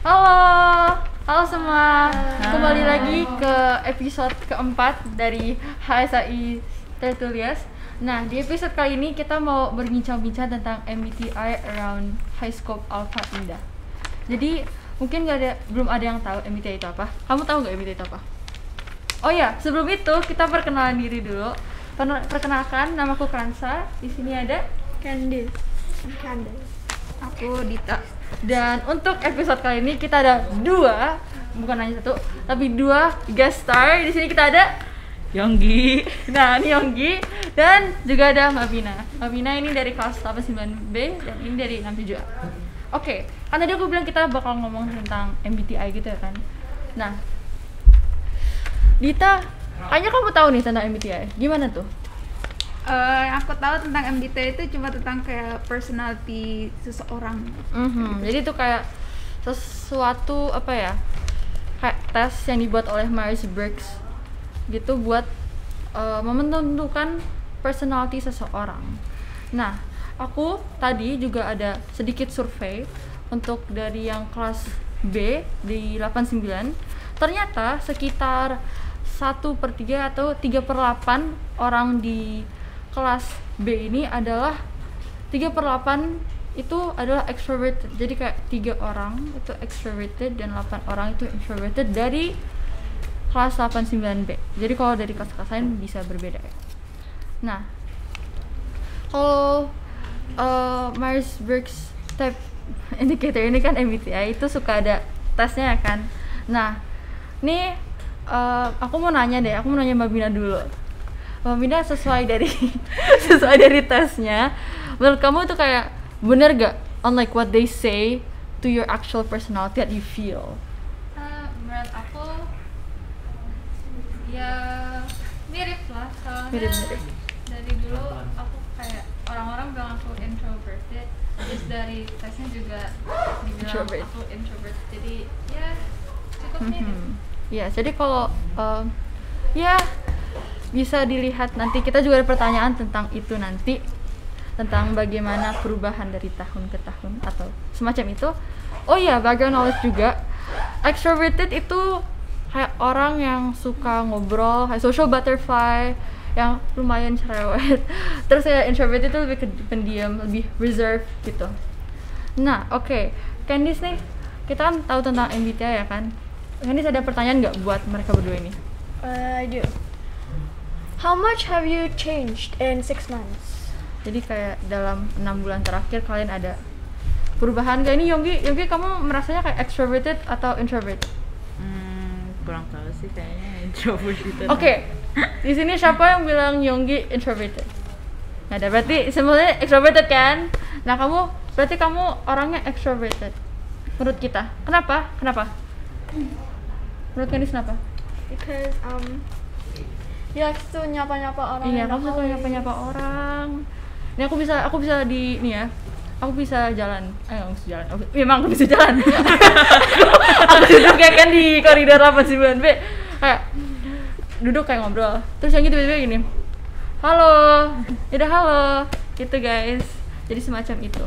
Halo, halo semua. Kembali lagi ke episode keempat dari HSAI Tertulias. Nah, di episode kali ini kita mau berbincang-bincang tentang MBTI around High Scope Alpha Indah. Jadi mungkin belum ada yang tahu MBTI itu apa. Kamu tahu nggak MBTI itu apa? Oh ya, sebelum itu kita perkenalan diri dulu. Perkenalkan, namaku Kansa. Di sini ada Candice. Aku Dita. Dan untuk episode kali ini kita ada bukan hanya satu, tapi dua guest star. Di sini kita ada Yonggi. Nah, ini Yonggi dan juga ada Mabina. Mabina ini dari kelas 89B dan ini dari 67A. Oke, kan tadi aku bilang kita bakal ngomong tentang MBTI gitu ya kan. Nah, Dita, kayaknya kamu tahu nih tentang MBTI. Gimana tuh? Yang aku tahu tentang MBTI itu cuma tentang kayak personality seseorang. Jadi itu kayak sesuatu apa ya? Kayak tes yang dibuat oleh Myers-Briggs gitu buat menentukan personality seseorang. Nah, aku tadi juga ada sedikit survei untuk dari yang kelas B di 89. Ternyata sekitar 1/3 atau 3/8 orang di kelas B ini adalah 3/8 itu adalah extroverted. Jadi kayak 3 orang itu extroverted dan 8 orang itu introverted dari kelas 89B. Jadi kalau dari kelas-kelas lain bisa berbeda ya. Nah, kalau Myers-Briggs Type Indicator ini kan MBTI itu suka ada tesnya ya kan. Nah, nih aku mau nanya Mbak Bina dulu. Mbak Bina sesuai dari tesnya, menurut kamu itu kayak bener gak unlike what they say to your actual personality that you feel? Menurut aku ya mirip lah, soalnya Mirip. dari dulu aku kayak orang-orang bilang aku introverted, terus dari tesnya juga dibilang Introvert. aku introvert, jadi ya cukup mirip. Ya, jadi kalau ya bisa dilihat nanti, kita juga ada pertanyaan tentang itu nanti, tentang bagaimana perubahan dari tahun ke tahun atau semacam itu. Oh iya, background knowledge juga, extroverted itu kayak orang yang suka ngobrol, kayak social butterfly yang lumayan cerewet. Terus ya introverted itu lebih ke pendiam, lebih reserved gitu. Nah, oke. Candice nih, kita kan tahu tentang MBTI ya kan. Candice ada pertanyaan nggak buat mereka berdua ini? I do. How much have you changed in 6 months? Jadi kayak dalam 6 bulan terakhir kalian ada perubahan gak? Ini Yonggi kamu merasanya kayak extroverted atau introvert? Kurang tahu sih, kayaknya introvert gitu. Oke. Di sini siapa yang bilang Yonggi introverted? Nah, berarti sebenarnya extroverted kan? Nah, berarti kamu orangnya extroverted menurut kita. Kenapa? Menurut Candice kenapa? Because you like to nyapa-nyapa orang. Iya, kamu suka nyapa-nyapa orang. Ini aku bisa aku bisa jalan. Aku bisa jalan. Memang aku bisa jalan. Aku duduk kayak kan di koridor 89B. Kayak duduk kayak ngobrol. Terus yang gitu tiba-tiba gini. Halo. Yaudah halo. Gitu guys. Jadi semacam itu.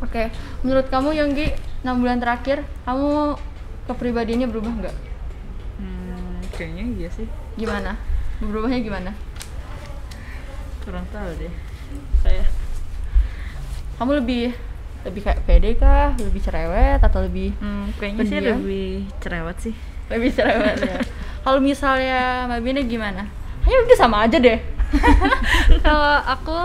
Oke. Menurut kamu Yonggi 6 bulan terakhir kamu kepribadiannya berubah nggak? Kayaknya iya sih. Gimana? Berubahnya gimana? Kurang tahu deh. Kayak Kamu lebih kayak pede kah? Lebih cerewet atau lebih kayaknya sih pendiam? lebih cerewet sih. Lebih cerewet ya. Kalau misalnya Mbak Bina gimana? Kayaknya udah sama aja deh. Kalau aku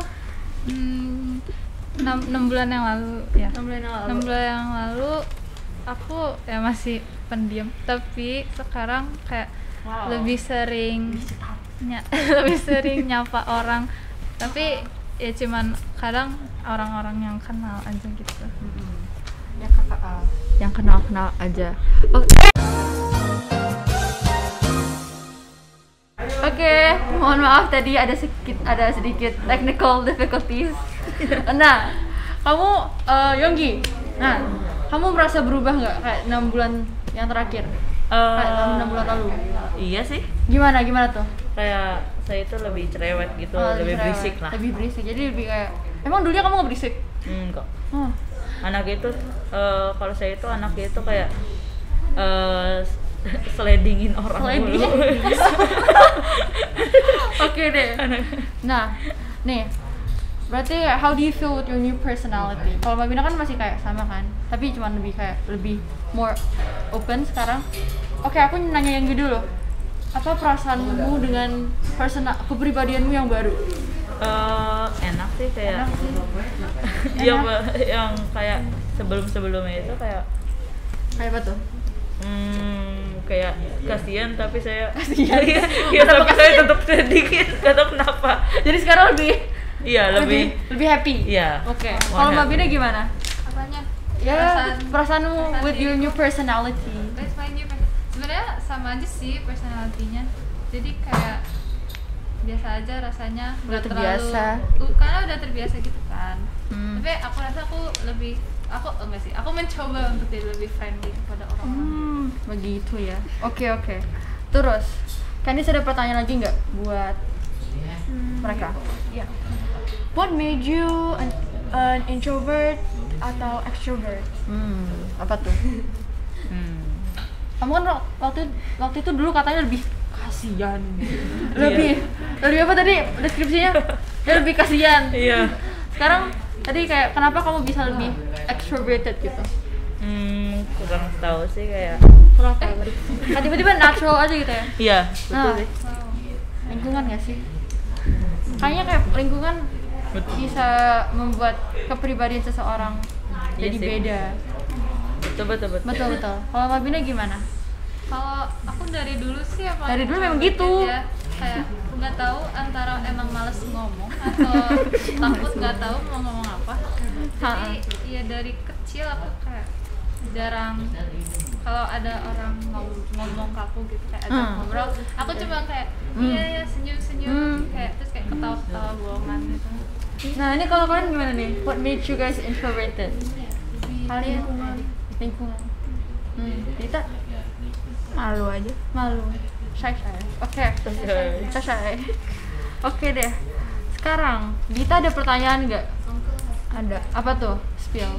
6 bulan yang lalu ya. 6 bulan yang lalu. 6 bulan yang lalu aku ya masih pendiam, tapi sekarang kayak lebih sering lebih sering nyapa orang, tapi ya cuman kadang orang-orang yang kenal aja gitu. Yang kenal aja. Oke, mohon maaf tadi ada sedikit technical difficulties. Nah, kamu Yonggi. Nah, kamu merasa berubah nggak kayak 6 bulan yang terakhir? Kayak 6 bulan lalu. Iya sih. Gimana tuh? Kayak saya itu lebih cerewet gitu, lebih cerewet. berisik lah. Lebih berisik. Jadi lebih kayak emang dulunya kamu nggak berisik? Enggak. Oh. anak itu kalau saya itu anaknya itu kayak seledingin orang Sliding. mulu. Oke deh. Nah, nih berarti how do you feel with your new personality? Kalau Mbak Bina kan masih kayak sama kan, tapi cuman lebih more open sekarang. Oke, aku nanya yang gitu dulu. Apa perasaanmu dengan kepribadianmu yang baru? Enak sih kayak Enak sih. yang kayak sebelumnya itu kayak Kayak apa tuh? kayak kasihan tapi saya Kasihan. ya tapi saya tetap sedikit gak tau kenapa. Jadi sekarang lebih Lebih happy. Iya. Oke. More Kalau Mbak happy. Bina gimana? Apanya? Ya, perasaanmu perasaan with your new personality. That's my new sebenarnya sama aja sih personality-nya. Jadi kayak biasa aja rasanya, Udah nggak terbiasa. karena udah terbiasa gitu kan. Hmm. Tapi aku rasa enggak sih, aku mencoba untuk jadi lebih friendly kepada orang-orang. Begitu ya. Oke. Terus, Candice ada pertanyaan lagi nggak buat mereka? Yeah. What made you an introvert atau extrovert? Apa tuh? Kamu kan waktu itu dulu katanya lebih kasihan. Lebih apa tadi deskripsinya? Dia lebih kasihan. Iya. Sekarang tadi kayak kenapa kamu bisa lebih extroverted gitu? Kurang tahu sih kayak Kenapa? Kan tiba-tiba natural aja gitu ya? iya betul Nah, sih. lingkungan nggak sih? Kayaknya kayak lingkungan bisa membuat kepribadian seseorang Iya jadi sih. beda. Betul. Kalau Mbak Bina gimana? Kalau aku dari dulu sih Dari dulu memang gitu. Ya, kayak nggak tahu antara emang males ngomong atau takut nggak tahu mau ngomong apa. Jadi ya dari kecil aku kayak jarang kalau ada orang ngomong ke aku gitu kayak ajak ngobrol, aku cuma kayak iya ya senyum kayak terus kayak ketawa bohongan gitu. Nah ini kalau kalian gimana nih? What made you guys introverted? Kalian lingkungan. Kita Malu aja. malu, shy. Oke, shy. Oke deh. Sekarang Dita ada pertanyaan nggak? Ada. Apa tuh? Spill.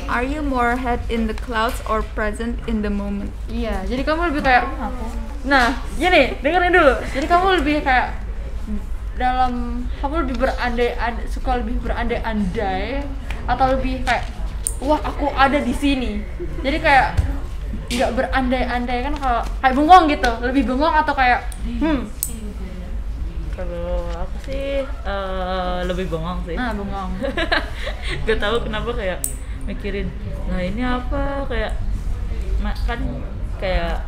Are you more head in the clouds or present in the moment? Iya, jadi kamu lebih kayak nah, gini, dengerin dulu. Jadi kamu lebih kayak kamu lebih suka lebih berandai-andai atau lebih kayak wah, aku ada di sini. Jadi kayak nggak berandai-andai kan kalau kayak bengong gitu, lebih bengong atau kayak Kalau aku sih lebih bengong sih. nah bengong. Gak tahu kenapa kayak mikirin nah ini apa kayak kan kayak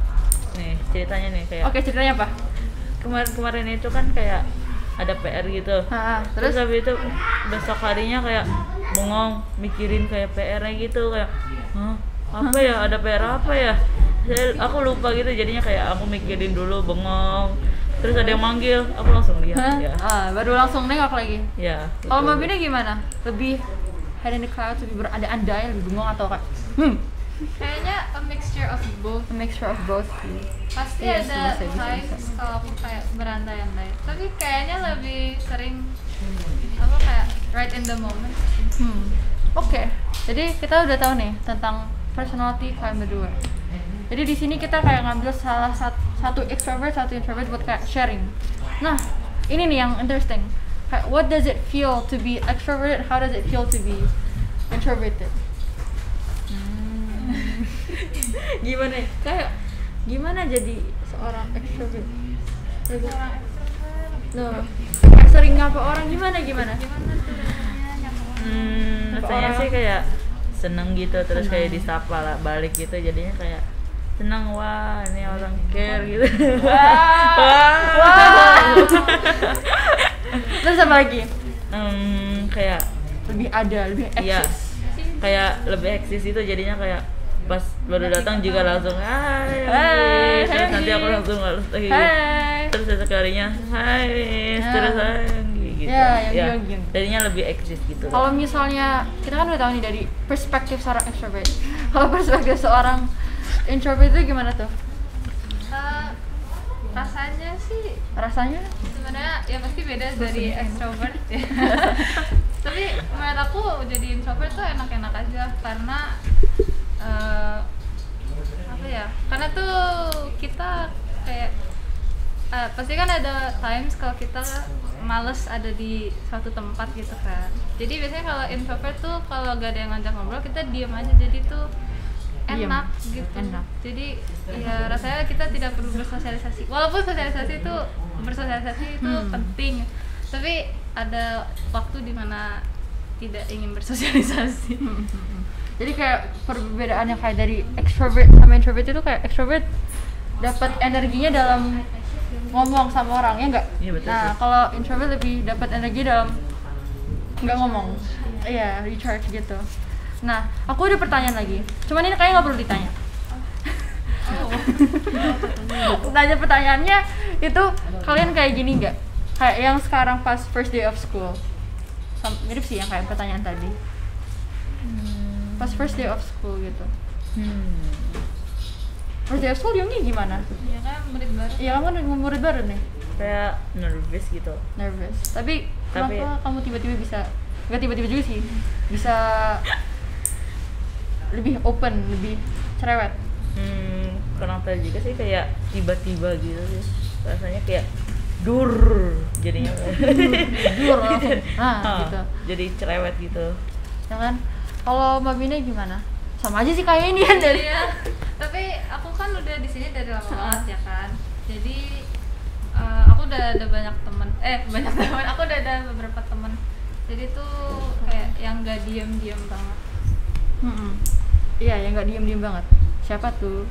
nih ceritanya nih kayak Oke, ceritanya apa? kemarin itu kan kayak ada PR gitu. Terus Terus habis itu besok harinya kayak bengong mikirin kayak PR-nya gitu kayak apa ya, ada PR apa ya, aku lupa gitu, jadinya kayak aku mikirin dulu bengong, terus ada yang manggil aku langsung lihat ya. Baru langsung nengok lagi. Ya Kalau gitu. Mbak Bina gimana? Lebih head in the clouds, lebih berandai-andai, lebih bengong atau kayak Kayaknya a mixture of both. a mixture of both? Pasti Iya sih, ada bisa. times kalau aku kayak berandai-andai, tapi kayaknya lebih sering apa kayak right in the moment. Oke, jadi kita udah tahu nih tentang personality kalian berdua. Jadi di sini kita kayak ngambil salah satu extrovert, satu introvert buat kayak sharing. Nah, ini nih yang interesting. Kayak what does it feel to be extroverted? How does it feel to be introverted? Gimana? Kayak gimana jadi seorang extrovert? Kayak sering ngapa orang gimana? Rasanya sih kayak seneng gitu, terus kayak disapa lah balik gitu, jadinya kayak seneng, wah ini orang care gitu. Terus apa lagi? Kayak Lebih eksis. iya, kayak lebih eksis itu, jadinya kayak pas baru datang juga langsung hai, terus nanti aku langsung lagi Hai. terus sekalinya hai, terus hai gitu. Ya, yang bilang. Jadinya lebih eksis gitu. Kalau misalnya kita kan udah tahu nih dari perspektif seorang extrovert. Kalau perspektif seorang introvert itu gimana tuh? Rasanya sih Rasanya? sebenarnya ya pasti beda dari extrovert ya. Tapi Tapi menurut aku jadi introvert tuh enak-enak aja karena apa ya? Karena tuh kita kayak pasti kan ada times kalau kita males ada di suatu tempat gitu kan. Jadi biasanya kalau introvert tuh kalau gak ada yang ngajak ngobrol kita diem aja, jadi tuh enak gitu. Enak. Jadi ya rasanya kita tidak perlu bersosialisasi. Walaupun bersosialisasi itu penting, tapi ada waktu dimana tidak ingin bersosialisasi. Jadi kayak perbedaannya kayak dari extrovert sama introvert itu kayak extrovert dapat energinya dalam ngomong sama orang, ya enggak? Iya, betul, Nah, betul. kalau introvert lebih dapat energi dalam nggak ngomong. Iya, recharge gitu. Nah, aku ada pertanyaan lagi. Cuman ini kayaknya nggak perlu ditanya. Tanya pertanyaannya itu kalian kayak gini nggak? Kayak yang sekarang pas first day of school. Mirip sih yang kayak pertanyaan tadi. Pas first day of school gitu. First day of school Yonggi gimana? Ya kan murid baru. Iya, kamu kan murid baru nih. Kayak nervous gitu. Nervous. Tapi kenapa kamu tiba-tiba bisa, nggak tiba-tiba juga sih, bisa lebih open, lebih cerewet? Kurang tahu juga sih, kayak tiba-tiba gitu sih. Rasanya kayak dur jadinya. Jujur langsung. Nah, gitu. Jadi cerewet gitu. Ya kan? Kalau Mbak Bina gimana? Sama aja sih kayak ini kan dari. Iya. Tapi aku kan udah di sini dari lama banget ya kan. Jadi aku udah ada banyak teman. Aku udah ada beberapa teman. Jadi tuh kayak yang nggak diem banget. Iya, yang nggak diem banget. Siapa tuh?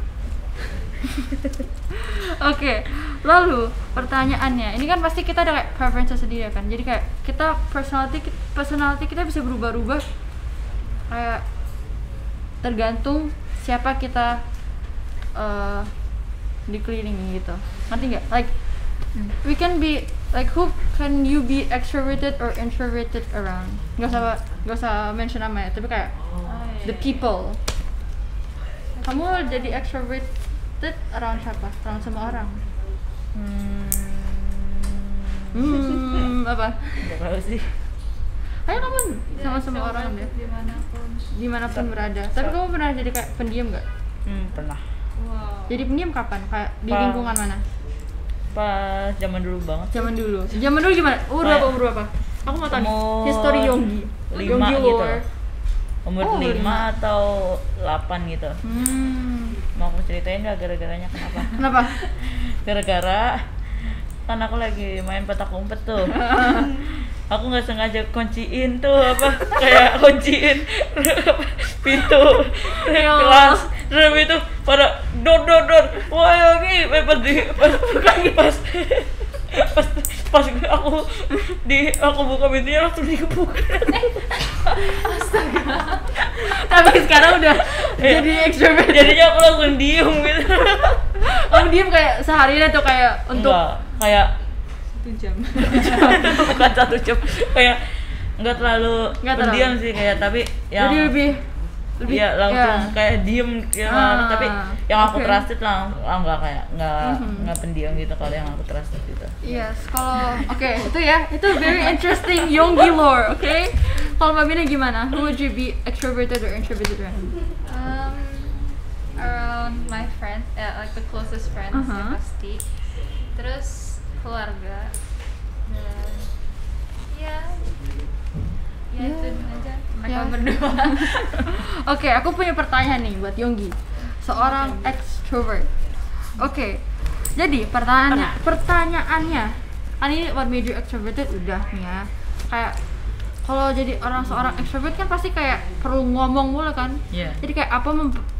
Oke, lalu pertanyaannya, ini kan pasti kita ada kayak preferences sendiri kan. Jadi kayak kita personality kita bisa berubah-ubah kayak tergantung siapa kita dikelilingi gitu. Ngerti nggak? Like we can be like, who can you be extroverted or introverted around? Gak usah mention nama ya, tapi kayak the people. Kamu jadi extroverted around siapa? Around semua orang? Apa? Nggak tahu sih. Ayo kamu sama semua orang deh, dimanapun berada. Tapi kamu pernah jadi kayak pendiam nggak? Pernah. Wow. Jadi pendiam kapan? Kayak di Pas- lingkungan mana? Pas zaman dulu banget. Zaman dulu gimana? Umur berapa? Aku mau tahu nih, Umur history Yonggi. 5 Yonggi gitu. lore. Umur Oh, 5 5. atau 8 gitu. Mau aku ceritain nggak gara-garanya kenapa? Kenapa? Gara-gara kan aku lagi main petak umpet tuh. Aku nggak sengaja kunciin tuh kayak kunciin pintu kelas. Terus itu pada dor. Wah Yogi, pas aku buka pintunya langsung dikepuk. Tapi sekarang udah jadi extrovert. Jadinya aku langsung diem gitu. Kamu diem kayak seharian atau kayak untuk Enggak, kayak 1 jam. bukan 1 jam, kayak nggak terlalu Nggak terlalu. pendiam sih, kayak tapi yang jadi lebih ya langsung kayak diem gitu. Tapi yang aku oke. trusted nggak pendiam gitu. Kalau yang aku trusted gitu. yes. Kalau oke, itu ya, itu very interesting Yonggi lore. Oke, kalau Mbak Bina gimana? Who would you be, extroverted or introverted around? Around my friends, like the closest friends ya pasti. Terus keluarga dan ya itu aja mereka Ya. berdua. Oke, aku punya pertanyaan nih buat Yonggi, seorang extrovert. Oke, jadi pertanyaannya, kan ini what made you extroverted udah nih ya. Kayak kalau jadi seorang extrovert kan pasti kayak perlu ngomong mulu kan. Iya. Jadi kayak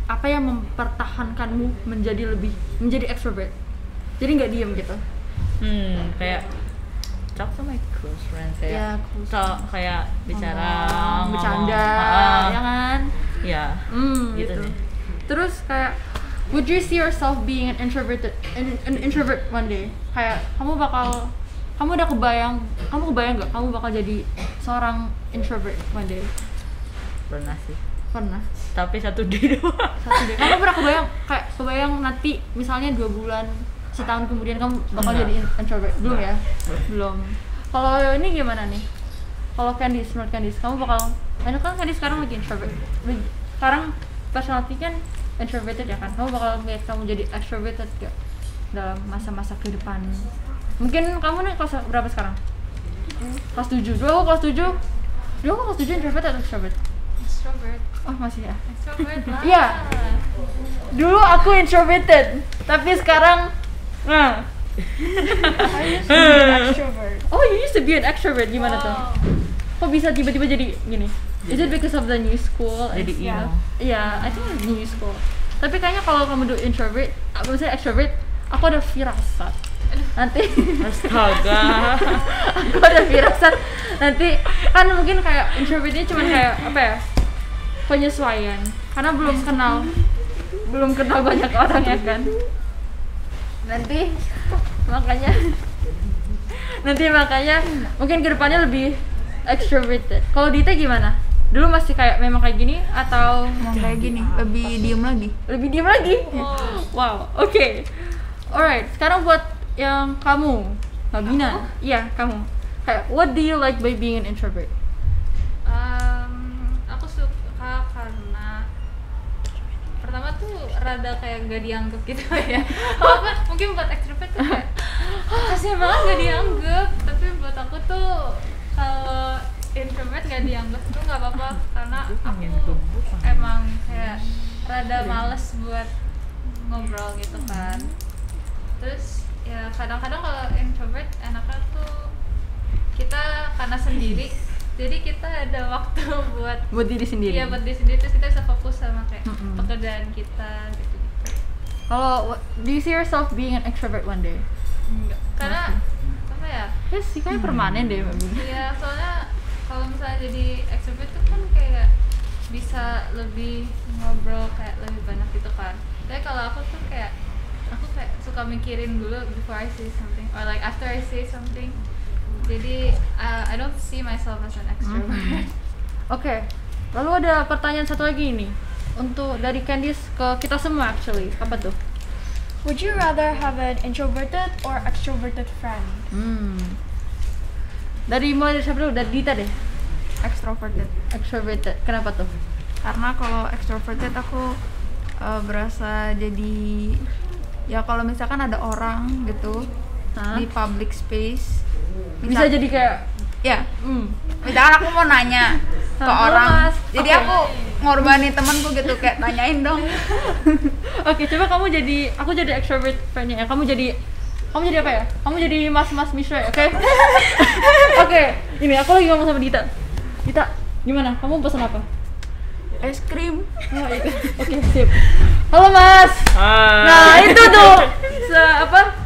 apa yang mempertahankanmu menjadi extrovert? Jadi nggak diem gitu. Kayak talk to my close friends, Ya, kayak close kayak bicara, ngomong, ngomong, bercanda, ya kan? ya Gitu. gitu sih. Terus kayak, would you see yourself being an introvert one day? Kayak kamu udah kebayang nggak kamu bakal jadi seorang introvert one day? Pernah sih, Pernah. tapi 1 day doang. Satu day. Kamu pernah kebayang nanti misalnya 2 bulan, setahun kemudian kamu bakal Enggak. jadi introvert? Belum ya? Belum. Belum. Kalau ini gimana nih? Kalau Candice, menurut Candice, kamu bakal, kan Candice sekarang lagi introvert. Sekarang personality kan introverted ya kan. Kamu bakal ngeliat kamu jadi extroverted gak dalam masa-masa ke depan? Mungkin kamu nih kelas berapa sekarang? Kelas 7. Dulu aku kelas 7. Dulu aku kelas 7 introvert atau extrovert? Extrovert. Oh, masih ya? Extrovert lah. Iya. Dulu aku introverted, tapi sekarang I used to be an extrovert. oh, you used to be an extrovert. Gimana tuh? Kok bisa tiba-tiba jadi gini? Is it because of the new school? Jadi Yeah. emo. Iya, I think it's new school. Tapi kayaknya kalau kamu do introvert, misalnya extrovert, aku ada firasat. Nanti Astaga. aku ada firasat. Nanti kan mungkin kayak introvertnya cuman kayak apa ya? Penyesuaian. Karena belum kenal banyak orang ya kan. Nanti makanya mungkin kedepannya lebih extroverted. Kalau Dita gimana? Dulu masih kayak memang kayak gini atau Mau kayak gini, lebih diem lagi. lebih diam lagi? Wow, oke. Alright, sekarang buat yang kamu, Mabina. Iya, kamu. Kayak, what do you like by being an introvert? Aku suka karena pertama tuh rada kayak gak dianggap gitu ya. Apa mungkin buat extrovert tuh kayak kasihan banget gak dianggap, tapi buat aku tuh kalau introvert gak dianggap tuh nggak apa-apa karena aku emang kayak rada males buat ngobrol gitu kan. Terus ya kadang-kadang kalau introvert enaknya tuh kita karena sendiri, jadi kita ada waktu buat Diri sendiri. iya buat diri sendiri, terus kita bisa fokus sama kayak Mm-mm. pekerjaan kita gitu. Kalau, do you see yourself being an extrovert one day? Enggak, karena apa ya? Yes, sih kayak permanen deh, Mabina. Iya, soalnya kalau misalnya jadi extrovert tuh kan kayak bisa lebih ngobrol kayak lebih banyak gitu kan. Tapi kalau aku kayak suka mikirin dulu before I say something or like after I say something. Jadi I don't see myself as an extrovert. Oke, lalu ada pertanyaan satu lagi nih untuk dari Candice ke kita semua actually. Apa tuh? Would you rather have an introverted or extroverted friend? Mulai dari siapa dulu? Dari Dita deh. Extroverted. Extroverted. Kenapa tuh? Karena kalau extroverted aku berasa jadi, ya kalau misalkan ada orang gitu Hah? di public space, Bisa jadi kayak ya misalkan aku mau nanya ke Halo, orang, Mas. jadi Oke. aku ngorbanin temanku gitu, kayak tanyain dong. Oke, coba aku jadi extrovert friend-nya ya. Kamu jadi apa ya? Kamu jadi Mas Mishra, oke? Oke, ini aku lagi ngomong sama Dita. Dita, gimana? Kamu pesan apa? Es krim. Oh, itu. Oke, sip. Halo, Mas. Hai. Nah, itu tuh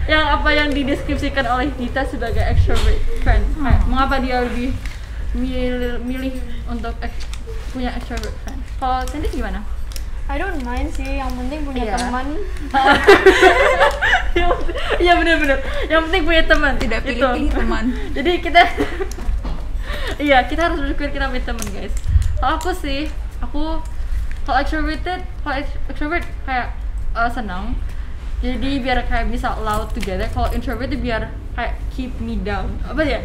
apa yang dideskripsikan oleh Dita sebagai extrovert friend. Kayak, mengapa dia lebih milih untuk punya extrovert friend? Kalau Candice gimana? I don't mind sih, yang penting punya Iya. teman. Iya benar-benar. Yang penting punya teman. Tidak Itu. pilih-pilih teman. Jadi kita iya, kita harus bersyukur kita punya teman, guys. Kalau aku sih, kalau extrovert kayak senang. Jadi biar kayak bisa loud together. Kalau introvert itu biar kayak keep me down. Apa ya?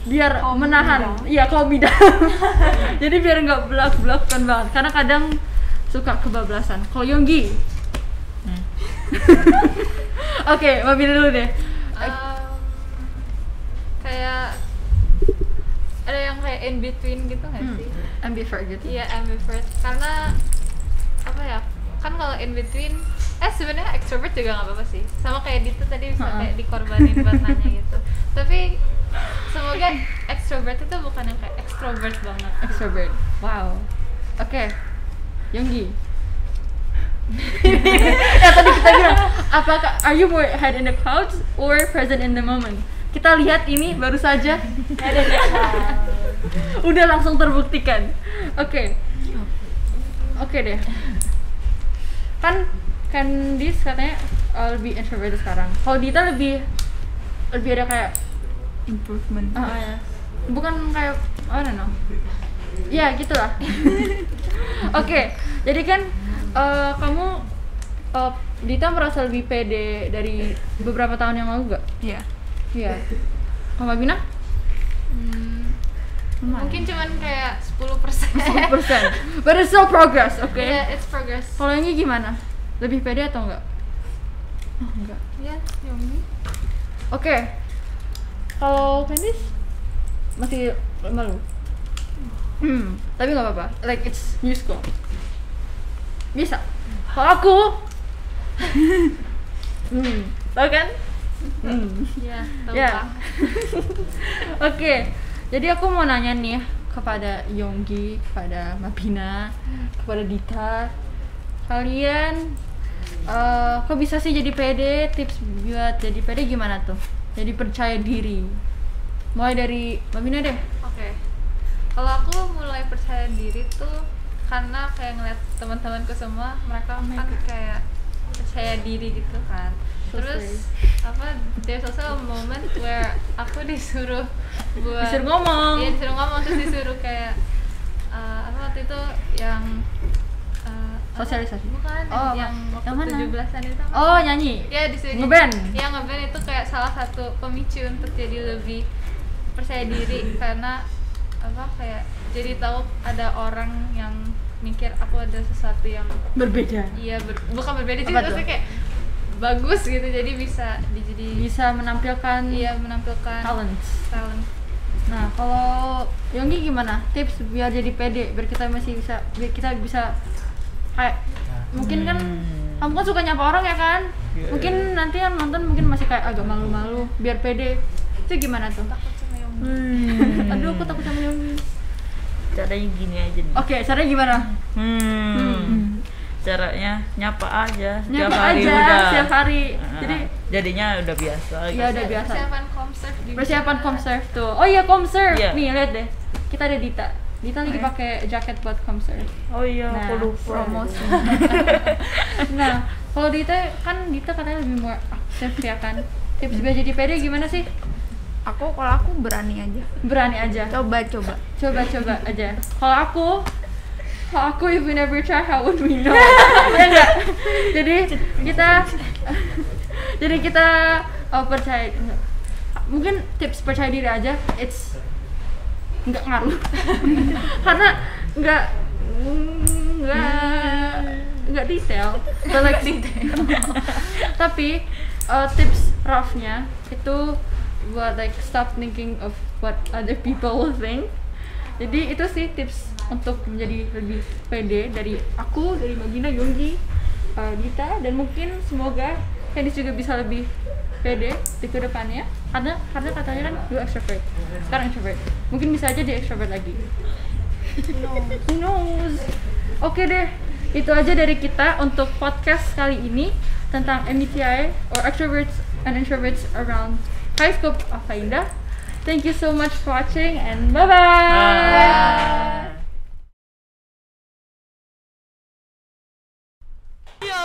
Biar Calm me menahan. down. Iya, calm me down. Jadi biar nggak belak-belakan banget. Karena kadang suka kebablasan. Kalau Yonggi, oke, Mabina dulu deh. Kayak ada yang kayak in between gitu nggak sih? Ambivert gitu. Iya, ambivert. Karena apa ya? Kan kalau in between sebenarnya extrovert juga nggak apa-apa sih. Sama kayak Dita tadi bisa kayak dikorbanin buat nanya gitu. Tapi semoga extrovert itu bukan yang kayak extrovert banget. Extrovert. Wow. Oke. Yonggi. Ya tadi kita bilang, apakah are you more head in the clouds or present in the moment? Kita lihat ini baru saja head in the clouds. Udah langsung terbuktikan. Oke. Oke deh. Kan Candice katanya lebih introverted sekarang. Kalau Dita lebih ada kayak Improvement. bukan kayak I don't know. Ya gitulah. Oke, jadi kan kamu Dita merasa lebih pede dari beberapa tahun yang lalu gak? Iya. Iya. Kalau Mabina? Mungkin cuman kayak 10%. 10%. But it's still progress, oke? Yeah, it's progress. Kalau ini gimana? Lebih pede atau enggak? Oh, enggak. Ya, Yonggi. Oke. Kalau Candice masih malu. Tapi nggak apa-apa. Like it's new school. Bisa. Kalau aku, tahu kan? Ya, tahu Ya. Pak. Oke. Jadi aku mau nanya nih kepada Yonggi, kepada Mabina, kepada Dita. Kalian kok bisa sih jadi pede? Tips buat jadi pede gimana tuh? Jadi percaya diri. Mulai dari Mabina deh. Oke. Kalau aku mulai percaya diri tuh karena kayak ngeliat teman-temanku semua, mereka kan kayak percaya diri gitu kan. So Terus there's also a moment where aku disuruh buat Disuruh ngomong. Iya, disuruh ngomong, terus disuruh kayak waktu itu yang Sosialisasi. bukan Oh, yang waktu yang mana? 17-an itu apa? Oh, nyanyi. Ya disuruh Ngeband. Ya ngeband itu kayak salah satu pemicu untuk jadi lebih percaya diri karena kayak jadi tahu ada orang yang mikir aku ada sesuatu yang Berbeda. iya bukan berbeda sih, Apa tuh? maksudnya kayak bagus gitu, jadi bisa Bisa menampilkan iya menampilkan talent. Nah, kalau Yonggi gimana? Tips biar jadi pede, biar kita bisa kayak mungkin kan kamu kan suka nyapa orang ya kan? Mungkin nanti yang nonton mungkin masih kayak agak malu-malu, biar pede. Itu gimana tuh? takut sama yang Aduh, aku takut sama Yonggi. Caranya gini aja nih. Oke, caranya gimana? Caranya nyapa aja setiap Nyapa hari aja udah. setiap hari. Nah, Jadi jadinya udah biasa gitu. ya udah biasa. persiapan Comserve di Persiapan Comserve tuh. Oh iya, Comserve. Iya. Nih, lihat deh. Kita ada Dita. Dita lagi pakai jaket buat Comserve. Oh iya, Nah, aku lupa. promosi. Nah, kalau Dita katanya lebih more aktif ya kan. Tips biar jadi pede gimana sih? Kalau aku berani aja. Berani aja. Coba. Coba aja. Kalau aku if we never try how would we know? Ya enggak? Jadi kita percaya. Mungkin tips percaya diri aja. It's nggak ngaruh. Karena nggak detail. But like tapi tips roughnya itu buat like stop thinking of what other people will think. Jadi itu sih tips untuk menjadi lebih pede dari aku, dari Mabina, Yonggi, Dita, dan mungkin semoga Candice juga bisa lebih pede di kedepannya. Karena katanya kan dulu extrovert, sekarang introvert. Mungkin bisa aja dia extrovert lagi. Who knows? Oke deh, itu aja dari kita untuk podcast kali ini tentang MBTI or extroverts and introverts around High School of Ainda. Thank you so much for watching and bye-bye! Bye. Ya,